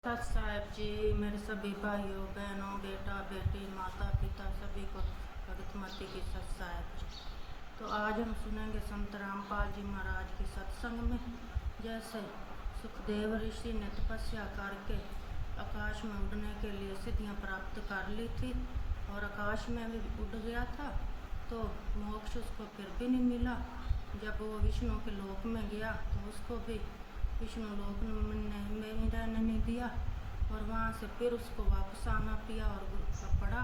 सत साहिब जी, मेरे सभी भाइयों बहनों बेटा बेटी माता पिता सभी को भगतमती की सत साहिब जी। तो आज हम सुनेंगे संत रामपाल जी महाराज के सत्संग में जैसे सुखदेव ऋषि ने तपस्या करके आकाश में उड़ने के लिए सिद्धियां प्राप्त कर ली थी और आकाश में भी उड़ गया था, तो मोक्ष उसको फिर भी नहीं मिला। जब वो विष्णु के लोक में गया तो उसको भी विष्णु लोक में रहने नहीं दिया और वहाँ से फिर उसको वापस आना पिया और पड़ा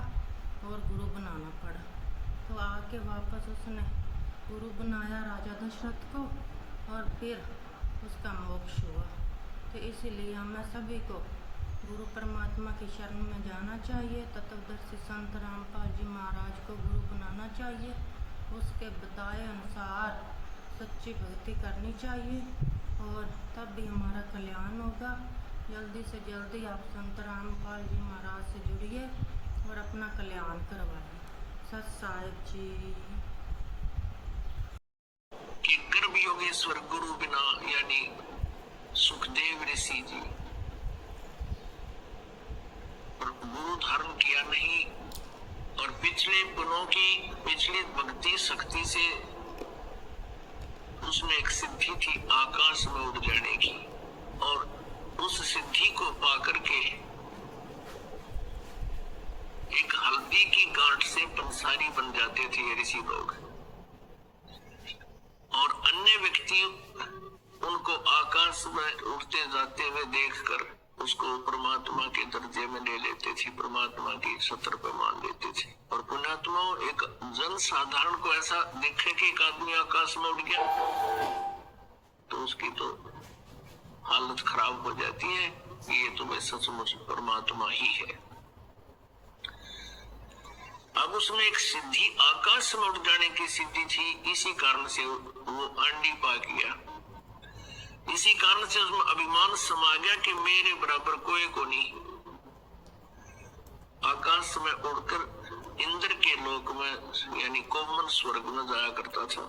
और गुरु बनाना पड़ा। तो आके वापस उसने गुरु बनाया राजा दशरथ को और फिर उसका मोक्ष हुआ। तो इसीलिए हमें सभी को गुरु परमात्मा की शरण में जाना चाहिए, तत्वदर्शी संत रामपाल जी महाराज को गुरु बनाना चाहिए, उसके बताए अनुसार सच्ची भक्ति करनी चाहिए और तब भी हमारा कल्याण होगा। जल्दी से जल्दी आप संत रामपाल जी महाराज से जुड़िए और अपना कल्याण करवाइए। सत साहिब जी कि गर्भ योगेश्वर गुरु बिना यानी सुखदेव ऋषि जी और गुरु धारण किया नहीं और पिछले गुणों की पिछली भक्ति शक्ति से उसमें एक सिद्धि थी आकाश में उड़ जाने की, और उस सिद्धि को पाकर के एक हल्दी की गांठ से पंसारी बन जाते थे ये ऋषि लोग, और अन्य व्यक्ति उनको आकाश में उड़ते जाते हुए देखकर उसको परमात्मा के दर्जे में ले लेते थे, परमात्मा की सत्र पे मान लेते थे। और पुण्यात्मा एक जन साधारण को ऐसा देखे कि एक आदमी आकाश में उड़ गया तो उसकी तो हालत खराब हो जाती है, ये तो मैं सचमुच परमात्मा ही है। अब उसमें एक सिद्धि आकाश में उड़ जाने की सिद्धि थी, इसी कारण से वो आंडी पा गया। इसी कारण से उसमें अभिमान समा गया कि मेरे बराबर कोई को नहीं। आकाश में उड़कर इंद्र के लोक में यानी कोमल स्वर्ग में जाया करता था।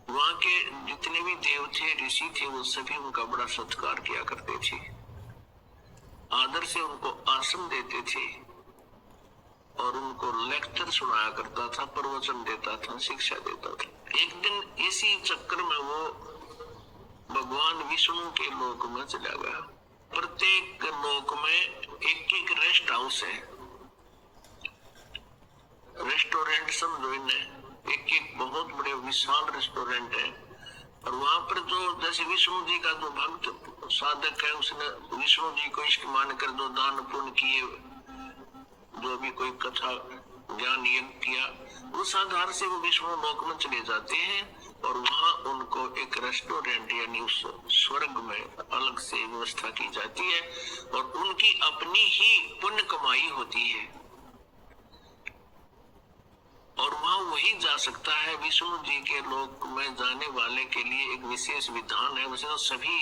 वहां के जितने भी देव थे ऋषि थे वो सभी उनका बड़ा सत्कार किया करते थे, आदर से उनको आसन देते थे और उनको लेक्चर सुनाया करता था, प्रवचन देता था, शिक्षा देता था। एक दिन इसी चक्कर में वो भगवान विष्णु के लोक में चला गया। प्रत्येक लोक में एक एक रेस्ट हाउस है, रेस्टोरेंट समझो इन्हें, एक एक बहुत बड़े विशाल रेस्टोरेंट है। और वहां पर जो जैसे विष्णु जी का जो भक्त साधक है उसने विष्णु जी को इष्ट मानकर जो दान पुण्य किए, जो भी कोई कथा ज्ञान यज्ञ किया, उस आधार से वो विष्णु लोक में चले जाते हैं और वहां उनको एक रेस्टोरेंट यानी उस स्वर्ग में अलग से व्यवस्था की जाती है और उनकी अपनी ही पुण्य कमाई होती है और वहां वही जा सकता है। विष्णु जी के लोक में जाने वाले के लिए एक विशेष विधान है, वैसे तो सभी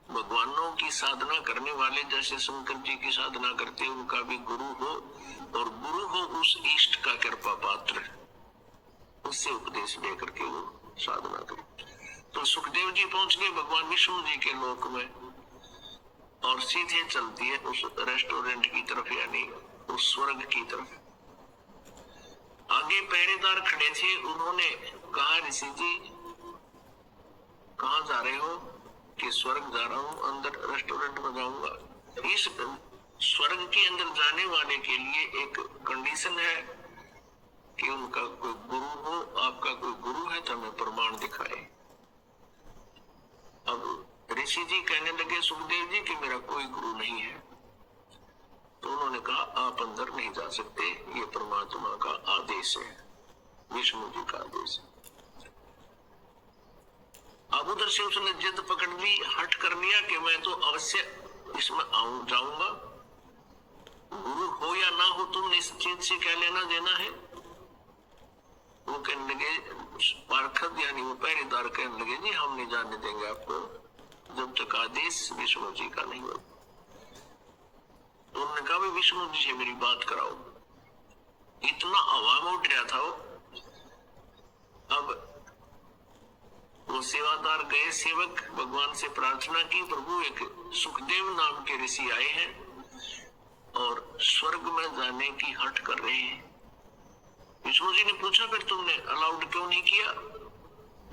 भगवानों की साधना करने वाले जैसे शंकर जी की साधना करते उनका भी गुरु हो और गुरु हो उस इष्ट का कृपा पात्र, उससे उपदेश लेकर के वो साधना करे। तो सुखदेव जी पहुंच गए भगवान विष्णु जी के लोक में और सीधे चलती है उस रेस्टोरेंट की तरफ यानी उस स्वर्ग की तरफ। आगे पहरेदार खड़े थे, उन्होंने कहा ऋषि जी कहाँ जा रहे हो? कि स्वर्ग जा रहा हूँ, अंदर रेस्टोरेंट में जाऊंगा। इस स्वर्ग के अंदर जाने वाले के लिए एक कंडीशन है कि उनका कोई गुरु हो, आपका कोई गुरु है तो हमें प्रमाण दिखाए। अब ऋषि जी कहने लगे सुखदेव जी कि मेरा कोई गुरु नहीं है। तो उन्होंने कहा आप अंदर नहीं जा सकते, ये परमात्मा का आदेश है, विष्णु जी का आदेश है। अब उधर से उसने जिद पकड़ ली, हट कर लिया कि मैं तो अवश्य इसमें जाऊंगा, गुरु हो या ना हो तुम इस चीज से क्या लेना देना है। वो कहने लगे पार्षद यानी वो पहरेदार कहने लगे जी हम नहीं जाने देंगे आपको जब तक आदेश विष्णु जी का नहीं हो। तो उन्होंने कहा विष्णु जी से मेरी बात कराओ। इतना हवा में उठ रहा था वो। अब वो सेवादार गए सेवक भगवान से प्रार्थना की, प्रभु एक सुखदेव नाम के ऋषि आए हैं और स्वर्ग में जाने की हट कर रहे हैं। विष्णु जी ने पूछा, फिर तुमने अलाउड क्यों नहीं किया,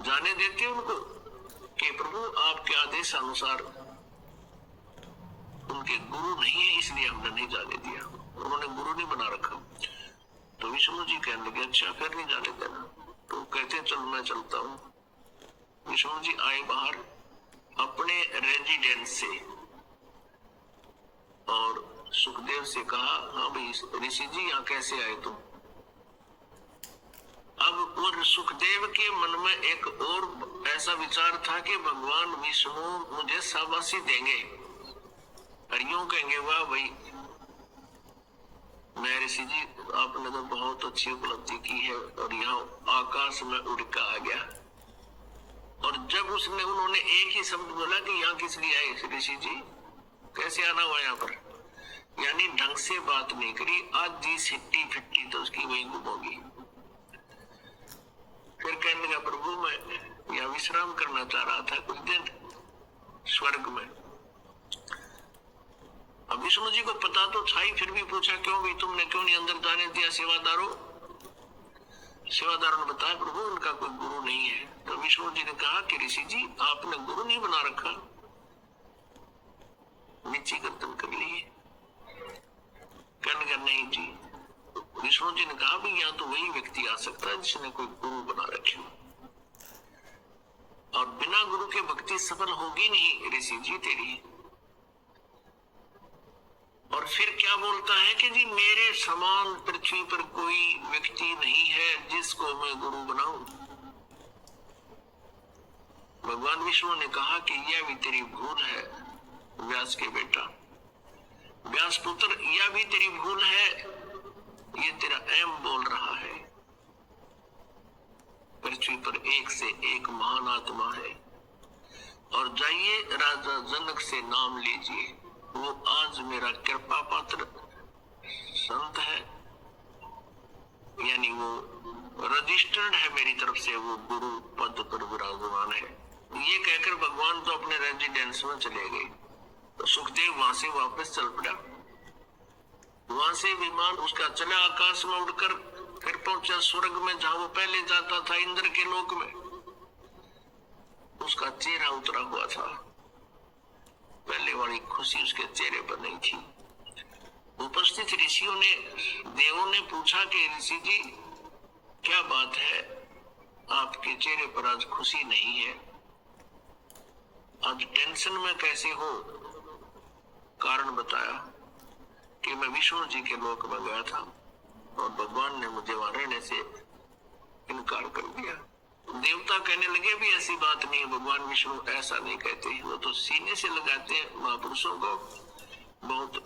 जाने देते उनको? कि प्रभु आपके आदेश अनुसार उनके गुरु नहीं है, इसलिए हमने नहीं जाने दिया, उन्होंने गुरु नहीं बना रखा। तो विष्णु जी कहने लगे, अच्छा फिर नहीं जाने देना। तो कहते चल मैं चलता हूँ। विष्णु जी आए बाहर अपने रेजिडेंस से और सुखदेव से कहा, हाँ भाई ऋषि जी यहाँ कैसे आए तुम? अब वो सुखदेव के मन में एक और ऐसा विचार था कि भगवान विष्णु मुझे शाबाशी देंगे और यूं कहेंगे, वाह भाई मैं ऋषि जी आपने तो बहुत अच्छी उपलब्धि की है और यहाँ आकाश में उड़ कर आ गया। और जब उन्होंने एक ही शब्द बोला कि यहाँ किस लिए आए ऋषि जी, कैसे आना हुआ यहाँ पर, यानी ढंग से बात नहीं करी, आज जी सिट्टी फिट्टी तो उसकी वही गुम। फिर कहने लगा, प्रभु मैं यहाँ विश्राम करना चाह रहा था कुछ दिन स्वर्ग में। अब विष्णु जी को पता तो था ही, फिर भी पूछा, क्यों भी तुमने क्यों नहीं अंदर जाने दिया सेवादारों? सेवादारों ने बताया, प्रभु उनका कोई गुरु नहीं है। तो विष्णु जी ने कहा कि ऋषि जी आपने गुरु नहीं बना रखा, नीची गर्दन कर लिए। कहने का नहीं जी। विष्णु जी ने कहा, भाई यहाँ तो वही व्यक्ति आ सकता है जिसने कोई गुरु बना रखे, और बिना गुरु के भक्ति सफल होगी नहीं ऋषि जी तेरी। और फिर क्या बोलता है कि जी मेरे समान पृथ्वी पर कोई व्यक्ति नहीं है जिसको मैं गुरु बनाऊं। भगवान विष्णु ने कहा कि यह भी तेरी भूल है व्यास के बेटा, व्यास पुत्र, यह भी तेरी भूल है, ये तेरा एम बोल रहा है। पृथ्वी पर एक से एक महान आत्मा है, और जाइए राजा जनक से नाम लीजिए, वो आज मेरा कृपा पात्र संत है, यानी वो रजिस्टर्ड है मेरी तरफ से, वो गुरु पद पर विराजमान है। ये कहकर भगवान तो अपने रेजिडेंस में चले गए। तो सुखदेव वहां से वापस चल पड़ा। वहां से विमान उसका चला आकाश में उड़कर फिर पहुंचा स्वर्ग में, जहां वो पहले जाता था इंद्र के लोक में। उसका चेहरा उतरा हुआ था, पहले वाली खुशी उसके चेहरे पर नहीं थी। उपस्थित ऋषियों ने, देवों ने पूछा कि ऋषि जी क्या बात है, आपके चेहरे पर आज खुशी नहीं है, आज टेंशन में कैसे हो? कारण बताया कि मैं विष्णु जी के लोक में गया था और भगवान ने मुझे वहां रहने से इनकार कर दिया। देवता कहने लगे, भी ऐसी बात नहीं, भगवान विष्णु ऐसा नहीं कहते, वो तो सीने से लगाते हैं, महापुरुषों को बहुत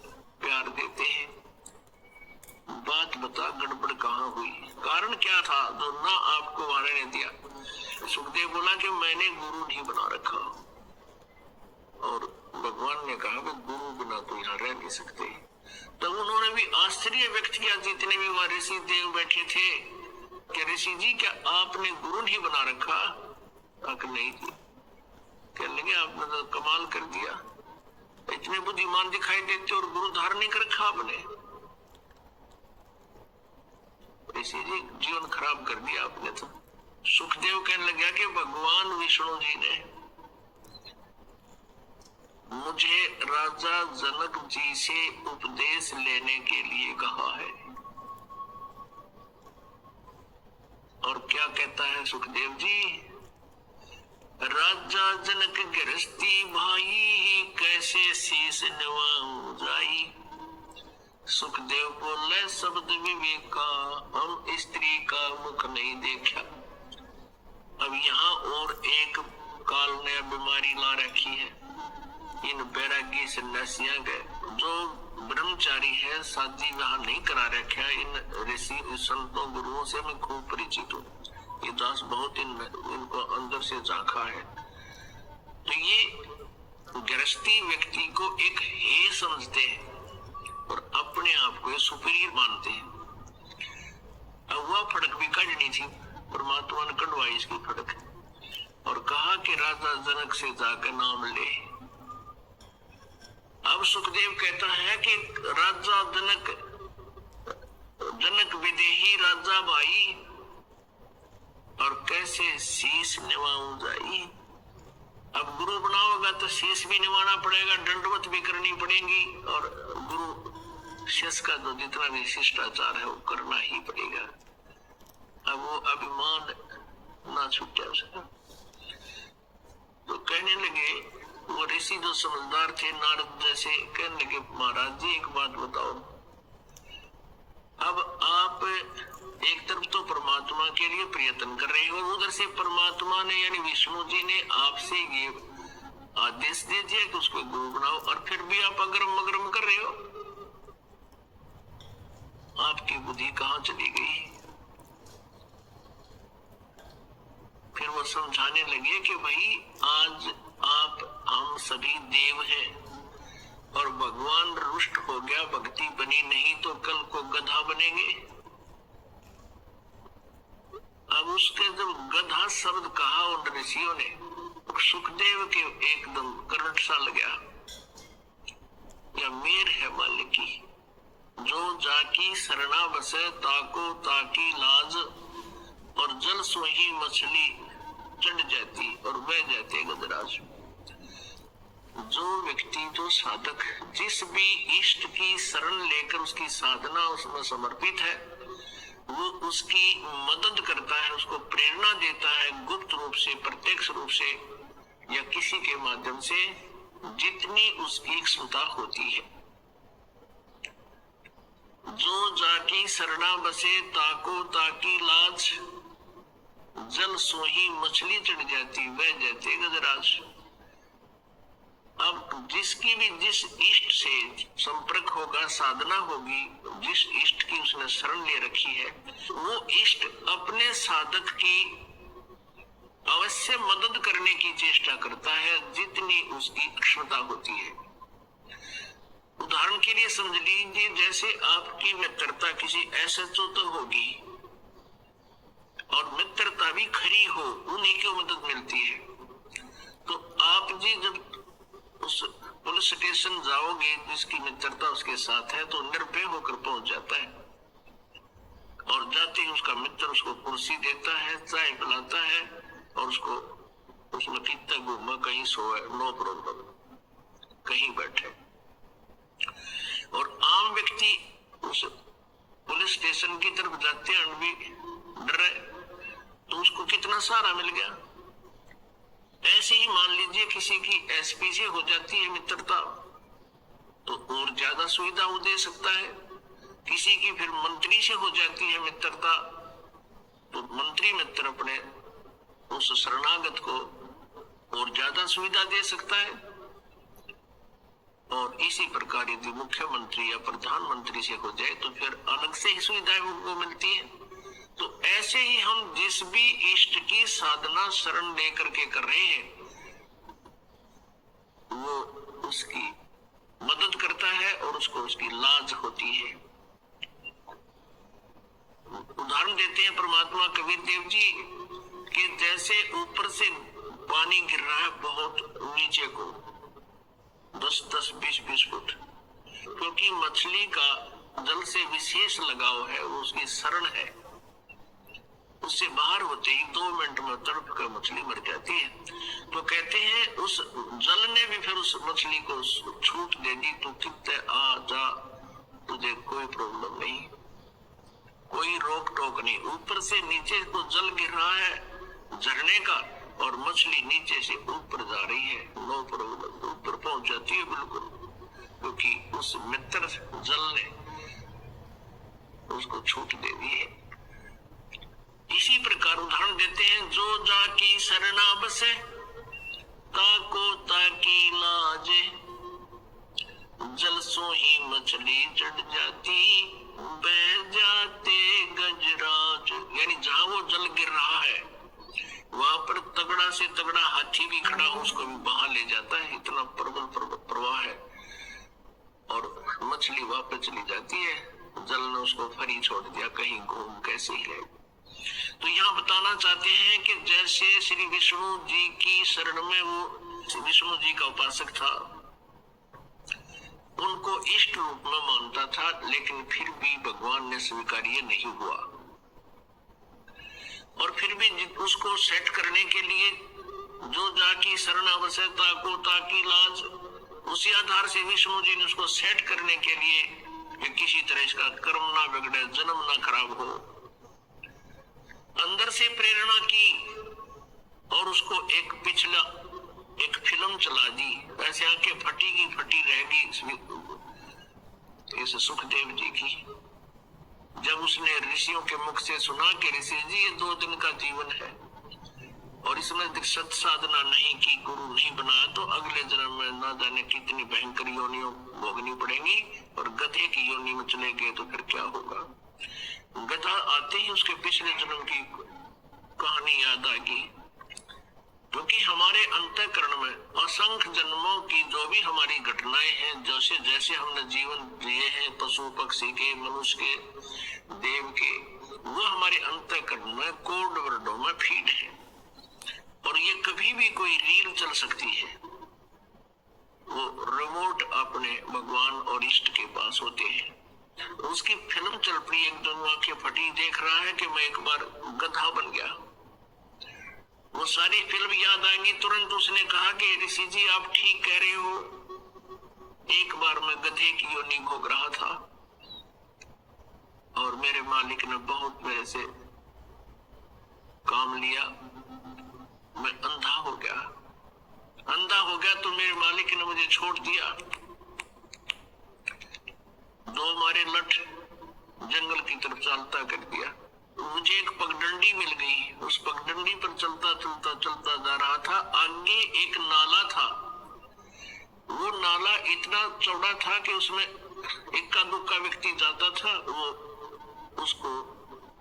प्यार देते हैं। बात बता गड़बड़ कहाँ हुई, कारण क्या था जो ना आपको वहां रहने दिया? सुखदेव बोला कि मैंने गुरु नहीं बना रखा, और भगवान ने कहा कि गुरु बिना तो यहाँ रह नहीं सकते। तब उन्होंने भी आश्चर्य व्यक्त किया, जितने भी वहां ऋषि देव बैठे थे, कि ऋषि जी क्या आपने गुरु नहीं बना रखा? नहीं जी। कहने लगे, आपने तो कमाल कर दिया, इतने बुद्धिमान दिखाई देते और गुरु धारण नहीं कर रखा आपने। ऋषि जी जीवन खराब कर दिया आपने तो। सुखदेव कहने लगा कि भगवान विष्णु जी ने मुझे राजा जनक जी से उपदेश लेने के लिए कहा है। और क्या कहता है सुखदेव जी? राजा जनक गृहस्थी भाई, कैसे शीश निवाऊं जाई। सुखदेव बोले, शब्द विवेका, हम स्त्री का मुख नहीं देखा। अब यहाँ और एक काल ने बीमारी ला रखी है इन बैरागी सन्यासियों के, जो ब्रह्मचारी है, शादी विवाह नहीं करा रखा। इन ऋषि संतों गुरुओं से मैं खूब परिचित हूँ, ये दास बहुत इनको अंदर से झांका है। तो ये गृहस्थी व्यक्ति को एक हे समझते हैं और अपने आप को सुपीरियर मानते हैं। अब वह फड़क भी काटनी थी, परमात्मा ने कढ़वाई इसकी फड़क। और कहा कि राजा जनक से जाकर नाम ले। अब सुखदेव कहता है कि राजा जनक विदेही राजा भाई, और कैसे शीश निभाऊं जाई। अब गुरु बनाओगा तो शीश भी निभाना पड़ेगा, दंडवत भी करनी पड़ेगी, और गुरु शिष्य का जो जितना भी शिष्टाचार है वो करना ही पड़ेगा। अब वो अभिमान ना छूटे उसका। तो कहने लगे वो ऋषि जो समझदार थे, नारद जैसे, कहने लगे महाराज जी एक बात बताओ, अब आप एक तरफ तो परमात्मा के लिए प्रयत्न कर रहे हो, उधर से परमात्मा ने यानी विष्णु जी ने आपसे ये आदेश दे दिया कि उसको गुरु बनाओ, और फिर भी आप अगरम मगरम कर रहे हो। आपकी बुद्धि कहाँ चली गई। फिर वो समझाने लगे कि भाई आज हम सभी देव हैं, और भगवान रुष्ट हो गया, भक्ति बनी नहीं तो कल को गधा बनेंगे। अब उसके जब गधा शब्द कहा उन ऋषियों ने, सुखदेव के एकदम करंट सा लगा, या मेर है मालिकी, जो जाकी शरणा बसे ताको ताकी लाज, और जल सोही मछली चढ़ जाती और बह जाते गजराज। जो व्यक्ति, जो साधक जिस भी इष्ट की शरण लेकर उसकी साधना उसमें समर्पित है, वो उसकी मदद करता है, उसको प्रेरणा देता है, गुप्त रूप से, प्रत्यक्ष रूप से, या किसी के माध्यम से, जितनी उसकी क्षमता होती है। जो जाकी शरणा बसे ताको ताकी लाज, जल सोही मछली चढ़ जाती बह जाते गजराज। अब जिसकी भी जिस इष्ट से संपर्क होगा, साधना होगी, जिस इष्ट की उसने शरण ले रखी है, वो इष्ट अपने साधक की अवश्य मदद करने की चेष्टा करता है, जितनी उसकी क्षमता होती है। उदाहरण के लिए समझ लीजिए, जैसे आपकी मित्रता किसी एसएचओ तो होगी, और मित्रता भी खरी हो, उन्हीं की मदद मिलती है। तो आप जी जब उस पुलिस स्टेशन जाओगे जिसकी मित्रता उसके साथ है, तो निर्भय होकर पहुंच जाता है, और जाते ही उसका मित्र उसको कुर्सी देता है, चाय पिलाता है, और उसको उसमें कितना घूमा, कहीं सोए, नो प्रॉब्लम, कहीं बैठे। और आम व्यक्ति उस पुलिस स्टेशन की तरफ जाते हैं भी डरे, तो उसको कितना सहारा मिल गया। ऐसे ही मान लीजिए किसी की एसपी से हो जाती है मित्रता, तो और ज्यादा सुविधा वो दे सकता है। किसी की फिर मंत्री से हो जाती है मित्रता, तो मंत्री मित्र अपने उस शरणागत को और ज्यादा सुविधा दे सकता है। और इसी प्रकार यदि मुख्यमंत्री या प्रधानमंत्री से हो जाए तो फिर अलग से ही सुविधाएं उनको मिलती है। तो ऐसे ही हम जिस भी इष्ट की साधना शरण लेकर के कर रहे हैं, वो उसकी मदद करता है और उसको उसकी लाज होती है। उदाहरण देते हैं परमात्मा कबीर देव जी कि जैसे ऊपर से पानी गिर रहा है बहुत नीचे को 10-10, 20-20 फुट, क्योंकि मछली का जल से विशेष लगाव है, वो उसकी शरण है। उससे बाहर होते ही 2 मिनट में तड़प कर मछली मर जाती है। तो कहते हैं उस जल ने भी फिर उस मछली को छूट दे दी, तो कितने आ जा, तुझे कोई प्रॉब्लम नहीं, कोई रोक टोक नहीं। ऊपर से नीचे को जल गिर रहा है झरने का, और मछली नीचे से ऊपर जा रही है, नो प्रॉब्लम, ऊपर पहुंच जाती है बिल्कुल, क्योंकि उस मित्र जल ने उसको छूट दे दी है। इसी प्रकार उदाहरण देते हैं, जो जाकी शरणा बसे ताको ताकी लाजे, जल सो ही मछली चढ़ जाती बह जाते गजराज। यानी जहां वो जल गिर रहा है वहां पर तगड़ा से तगड़ा हाथी भी खड़ा हो उसको भी बहा ले जाता है, इतना प्रबल प्रवाह है, और मछली वापस चली जाती है, जल ने उसको फरी छोड़ दिया, कहीं घूम कैसे ही है। तो यहाँ बताना चाहते हैं कि जैसे श्री विष्णु जी की शरण में वो विष्णु जी का उपासक था, उनको इष्ट रूप में मानता था, लेकिन फिर भी भगवान ने स्वीकार्य नहीं हुआ। और फिर भी उसको सेट करने के लिए जो जाकी शरण आवश्यकता को ताकि लाज, उसी आधार से विष्णु जी ने उसको सेट करने के लिए कि किसी तरह इसका कर्म ना बिगड़े, जन्म ना खराब हो, अंदर से प्रेरणा की और उसको एक फिल्म चला दी। ऐसे आंखें फटी की फटी रहेगी इस सुखदेव जी की। जब उसने ऋषियों के मुख से सुना कि ऋषि जी ये 2 दिन का जीवन है और इसमें सत साधना नहीं की, गुरु नहीं बनाया, तो अगले जन्म में ना जाने कितनी भयंकर योनियों भोगनी पड़ेंगी, और गधे की योनि में चले गए तो फिर क्या होगा। गधा आते ही उसके पिछले जन्म की कहानी याद आ गई, क्योंकि हमारे अंतःकरण में असंख्य जन्मों की जो भी हमारी घटनाएं हैं, जैसे जैसे हमने जीवन जिए हैं, पशु पक्षी के, मनुष्य के, देव के, वो हमारे अंतःकरण में कोड वर्डों में फीड है। और ये कभी भी कोई रील चल सकती है, वो रिमोट अपने भगवान और इष्ट के पास होते हैं। उसकी फिल्म चल पड़ी, एक दोनों आंखें फटी, देख रहा है कि मैं एक बार गधा बन गया। वो सारी फिल्म याद आएंगी, तुरंत उसने कहा कि ऋषि जी आप ठीक कह रहे हो, एक बार मैं गधे की योनि भोग रहा था और मेरे मालिक ने बहुत मेरे से काम लिया, मैं अंधा हो गया तो मेरे मालिक ने मुझे छोड़ दिया। 2 मारे लठ जंगल की तरफ चलता कर दिया। मुझे एक पगडंडी मिल गई, उस पगडंडी पर चलता जा रहा था। आगे एक नाला था, वो नाला इतना चौड़ा था कि उसमें इक्का दुक्का व्यक्ति जाता था, वो उसको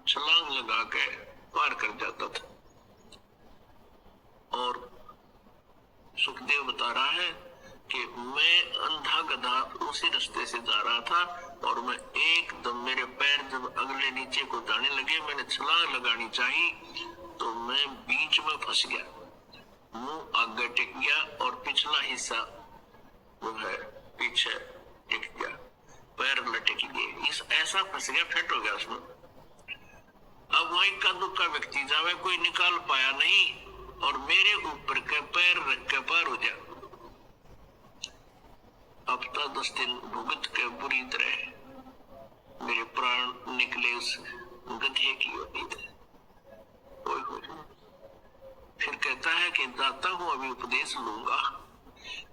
छलांग लगा के पार कर जाता था। और सुखदेव बता रहा है कि मैं अंधा गधा उसी रास्ते से जा रहा था और मैं एकदम, मेरे पैर जब अगले नीचे को जाने लगे, मैंने छलांग लगानी चाहिए तो मैं बीच में फंस गया, मुंह आगे टिक गया और पिछला हिस्सा वो है पीछे टिक गया, पैर लटक गए, इस ऐसा फंस गया, फिट हो गया उसमें। अब वही का दुक्का व्यक्ति जावे, कोई निकाल पाया नहीं और मेरे ऊपर के पैर रख के पार हो गया। अब तो 10 दिन भुगत के बुरी तरह मेरे प्राण निकले उस गधे की योनि से। फिर कहता है कि जाता हूं, अभी उपदेश लूंगा।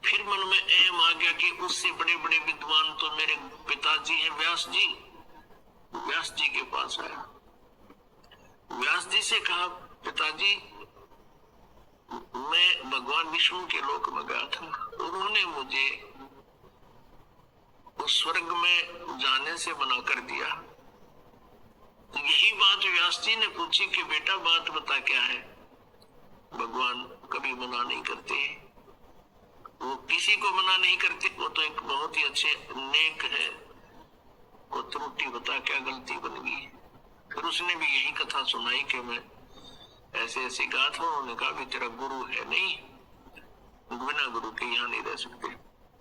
फिर मन में एम आ गया कि उससे बड़े बड़े विद्वान तो मेरे पिताजी हैं, व्यास जी। व्यास जी के पास आया, व्यास जी से कहा पिताजी मैं भगवान विष्णु के लोक में गया था, उन्होंने मुझे उस स्वर्ग में जाने से मना कर दिया। तो यही बात व्यास जी ने पूछी कि बेटा बात बता क्या है। भगवान कभी मना नहीं करते, वो किसी को मना नहीं करते, वो तो एक बहुत ही अच्छे नेक है। वो त्रुटि बता क्या गलती बन गई। फिर उसने भी यही कथा सुनाई कि मैं ऐसे ऐसे कहा था। उन्होंने कहा भी तेरा गुरु है नहीं, बिना गुरु के यहाँ नहीं रह सकते।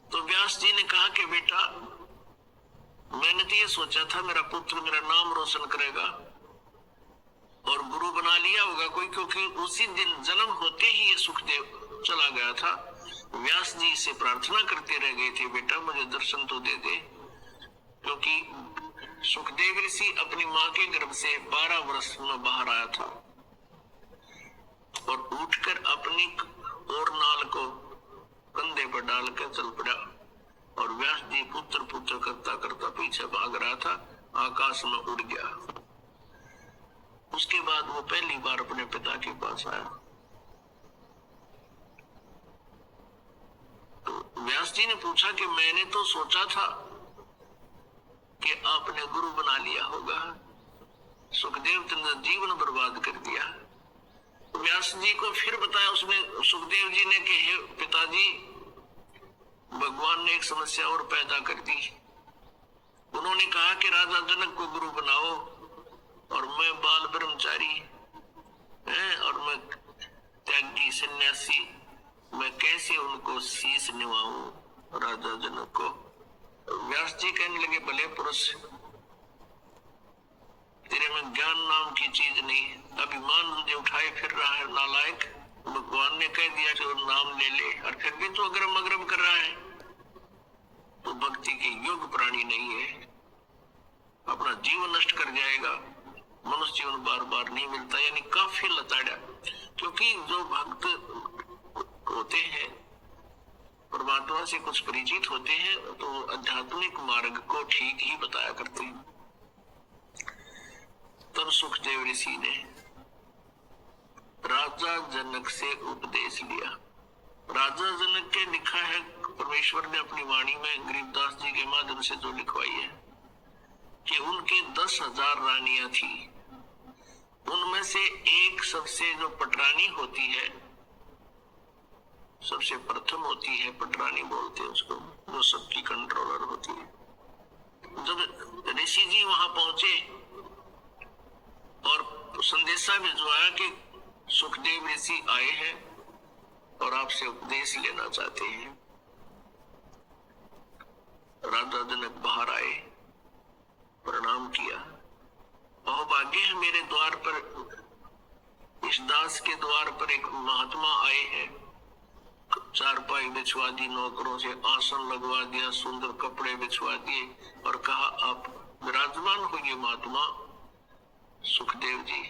तो व्यास जी ने कहा कि बेटा मैंने तो ये सोचा था मेरा पुत्र मेरा नाम रोशन करेगा और गुरु बना लिया होगा कोई, क्योंकि उसी दिन जन्म होते ही ये सुखदेव चला गया था। व्यास जी से प्रार्थना करते रह गए थे बेटा मुझे दर्शन तो दे दे, क्योंकि सुखदेव ऋषि अपनी माँ के गर्भ से 12 वर्ष में बाहर आया था और उठकर अपनी और नाल को कंधे पर डालकर चल पड़ा और व्यास जी पुत्र पुत्र करता करता पीछे भाग रहा था, आकाश में उड़ गया। उसके बाद वो पहली बार अपने पिता के पास आया। तो व्यास जी ने पूछा कि मैंने तो सोचा था कि आपने गुरु बना लिया होगा, सुखदेव तुमने जीवन बर्बाद कर दिया। व्यास जी को फिर बताया उसने सुखदेव जी ने कि हे पिताजी भगवान ने एक समस्या और पैदा कर दी। उन्होंने कहा कि राजा जनक को गुरु बनाओ और मैं बाल ब्रह्मचारी हैं, और मैं त्यागी सन्यासी, मैं कैसे उनको शीश निभाऊं राजा जनक को। व्यास जी कहने लगे, भले पुरुष, तेरे में ज्ञान नाम की चीज नहीं, अभिमान तुझे उठाए फिर रहा है नालायक। भगवान ने कह दिया कि वो नाम ले ले, और फिर भी तो अग्रम अग्रम कर रहा है, तो भक्ति के योग्य प्राणी नहीं है, अपना जीवन नष्ट कर जाएगा। मनुष्य जीवन बार बार नहीं मिलता, यानी काफी लताड़ा। क्योंकि जो भक्त होते हैं, परमात्मा से कुछ परिचित होते हैं, तो आध्यात्मिक मार्ग को ठीक ही बताया करते हैं। तब सुखदेव ऋषि ने राजा जनक से उपदेश लिया। राजा जनक के लिखा है, परमेश्वर ने अपनी वाणी में गरीबदास जी के माध्यम से जो लिखवाई है, कि उनके 10,000 रानियां थी। उनमें से एक सबसे जो पटरानी होती है, सबसे प्रथम होती है, पटरानी बोलते हैं उसको, जो सबकी कंट्रोलर होती है। जब ऋषि जी वहां पहुंचे और संदेशा भिजवाया कि सुखदेव ऋषि आए हैं और आपसे उपदेश लेना चाहते हैं, राजा जनक बाहर आए, प्रणाम किया। अहोभाग्य है, मेरे द्वार पर, इस दास के द्वार पर एक महात्मा आए हैं, चारपाई बिछवा दी, नौकरों से आसन लगवा दिया, सुंदर कपड़े बिछवा दिए, और कहा आप विराजमान होइए महात्मा सुखदेव जी।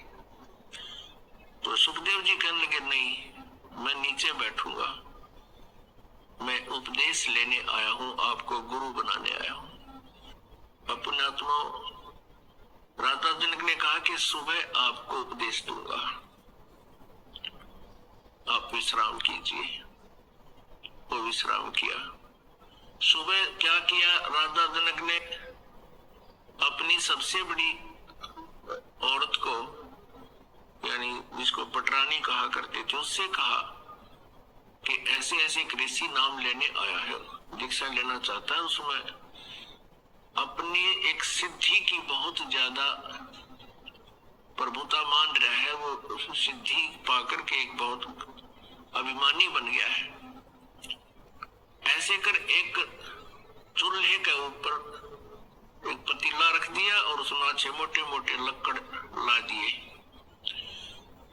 तो सुखदेव जी कहने लगे, नहीं, मैं नीचे बैठूंगा, मैं उपदेश लेने आया हूं, आपको गुरु बनाने आया हूं। अपने आत्मा, राजा जनक ने कहा कि सुबह आपको उपदेश दूंगा, आप विश्राम कीजिए। वो विश्राम किया। सुबह क्या किया राजा जनक ने, अपनी सबसे बड़ी औरत को, यानी जिसको पटरानी कहा करते थे, उससे कहा कि ऐसे ऐसे एक ऋषि नाम लेने आया है, दीक्षा लेना चाहता है, उसमें अपनी एक सिद्धि की बहुत ज्यादा प्रभुता मान रहा है, वो सिद्धि पाकर के एक बहुत अभिमानी बन गया है। ऐसे कर एक चूल्हे के ऊपर एक पतीला रख दिया और उसमें अच्छे मोटे मोटे लकड़ ला दिए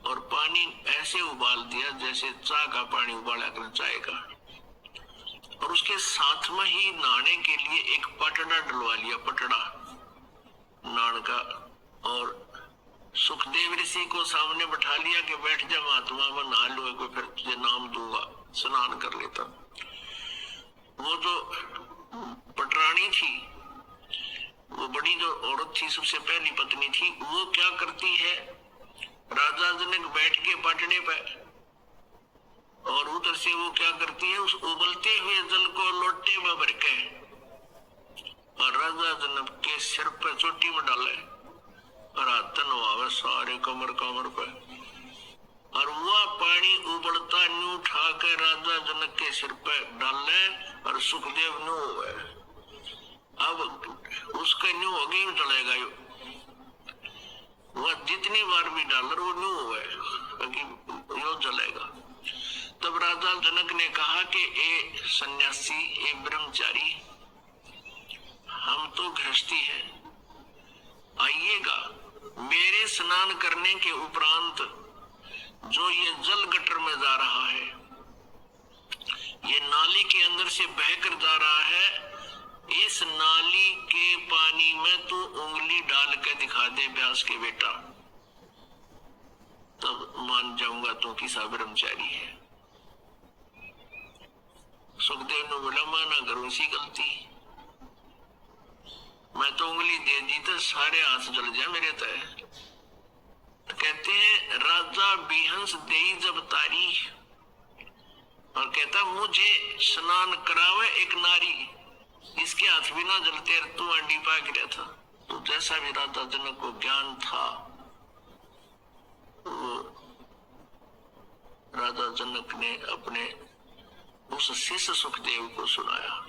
और पानी ऐसे उबाल दिया जैसे चाय का पानी उबाला कर चाय का, और उसके साथ में ही नहाने के लिए एक पटड़ा डलवा लिया, पटड़ा नान का, और सुखदेव ऋषि को सामने बैठा लिया कि बैठ जा महात्मा, मैं नहा लूंगा, फिर तुझे नाम दूंगा, स्नान कर लेता। वो जो पटरानी थी, वो बड़ी जो औरत थी, सबसे पहली पत्नी थी, वो क्या करती है, राजा जनक बैठ के पटड़े पे, और उधर से वो क्या करती है, उस उबलते हुए जल को लोटे में भर के और राजा जनक के सिर पे चोटी में डाले और हाथ नवावे सारे कमर कमर पे, और वह पानी उबलता न्यू उठा के राजा जनक के सिर पे डाले और सुखदेव न्यू हुए। अब उसका न्यू हो गई चलेगा, वह जितनी बार भी डालर वो न्यू हुए, यो जलेगा। तब राजा जनक ने कहा कि ए सन्यासी, ए ब्रह्मचारी, हम तो गृहस्थी है, आइएगा, मेरे स्नान करने के उपरांत जो ये जल गटर में जा रहा है, ये नाली के अंदर से बहकर जा रहा है, इस नाली के पानी में तू उंगली डाल के दिखा दे व्यास के बेटा, तब मान जाऊंगा तू किसा ब्रह्मचारी है। सुखदेव ने बोला, माना करूं सी गलती, मैं तो उंगली दे दी तो सारे हाथ जल जाए मेरे तय। तो कहते हैं राजा बिहंस दे जब तारी, और कहता मुझे स्नान करावे एक नारी, इसके हाथ भी ना जलते, तू अंडी पा गिरा था। तो जैसा भी राजा जनक को ज्ञान था, वो राजा जनक ने अपने उस शिष्य सुखदेव को सुनाया।